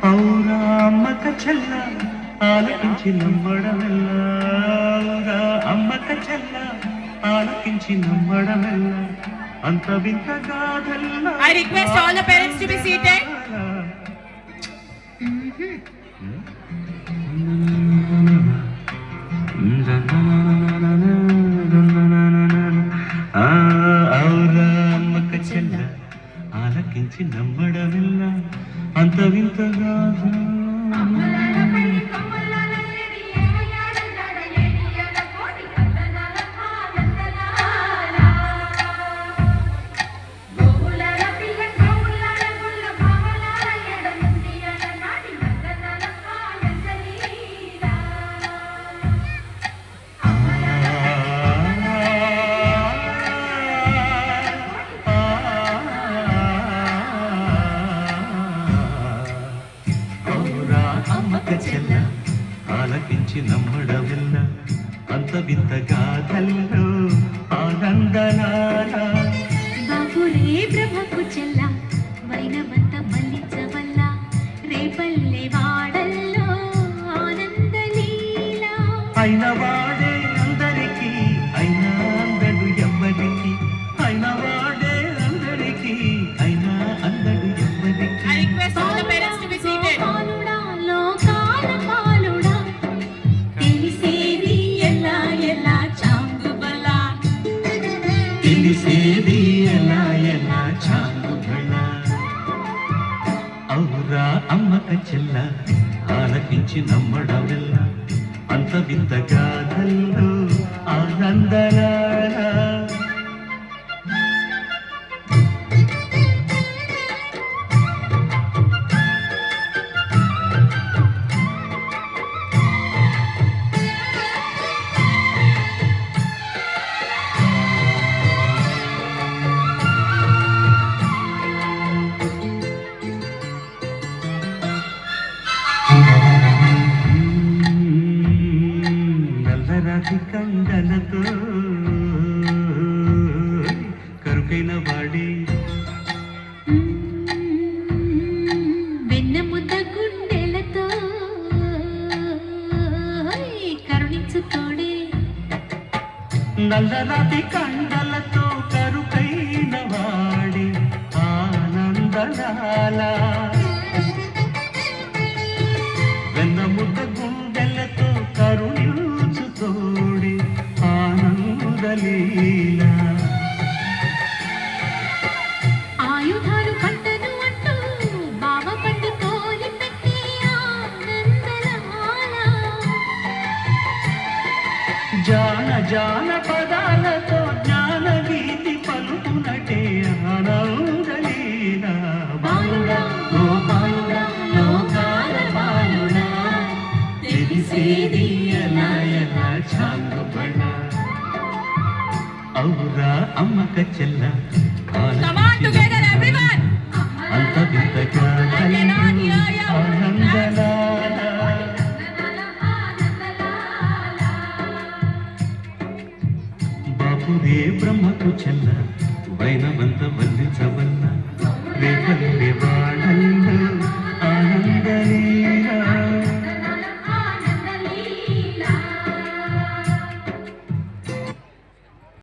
ఔరా అమ్మక చెల్ల ఆలకించి నమ్మడమెల్లా అమ్మక చెల్ల ఆలకించి నమ్మడమెల్లా అంత వింత గాథల్లా. I request all the parents to be seated. ఔరా అమ్మక చెల్ల ఆలకించి నమ్మడమెల్లా అంత వింత గాథ. చెల్ల ఆలకించి నమ్మడమెల్ల అంత వింత గాథల్లో ఆనందనాల. బాబురే బ్రహ్మకు చెల్ల వైనవంత మల్లించవల్ల రేపల్లె వాడల్లో ఆనందలీల. అయిన వాడే అందరికీ అయినా అందడు ఎవ్వరికి, అయిన వాడే అందరికీ అయినా అందడు ఎవ్వరికి. I request all the parents to be seated. తెలిసేది ఎలా ఎలా చాంగుబళ. ఔరా అమ్మక చెల్ల ఆలకించి నమ్మడమెల్లా అంత వింత గాథల్లో ఆనందలాల. నల్లరాతి కండలతో కరుకైన వాడి వెన్న ముద్ద గుండెలతో కరుణించుకోడే. నల్లరాతి కండలతో కరుకైన వాడి ఆనందలాల. వెన్న ముద్ద గుండెలతో కరుణించుతోడి ఆనందలీల. ఆయుధాలు పట్టను అంటూ బావ పండు తోలి పెట్టే ఆనందలాల. జాన జాన పదాలతో జ్ఞాన గీతి పలుకునటే ఆనందలీల. బాలుడా గోపాలుడా లోకాల బాలుడా తెలిసేది ఎలా ఎలా చాంగుబళ. ఔరా అమ్మక చెల్ల Come on together everyone. అంత వింత గాథల్లో ఆనందలాల. బాపురే బ్రహ్మకు చెల్ల వైనవంత వల్లించవల్ల రేపల్లె వాడల్ల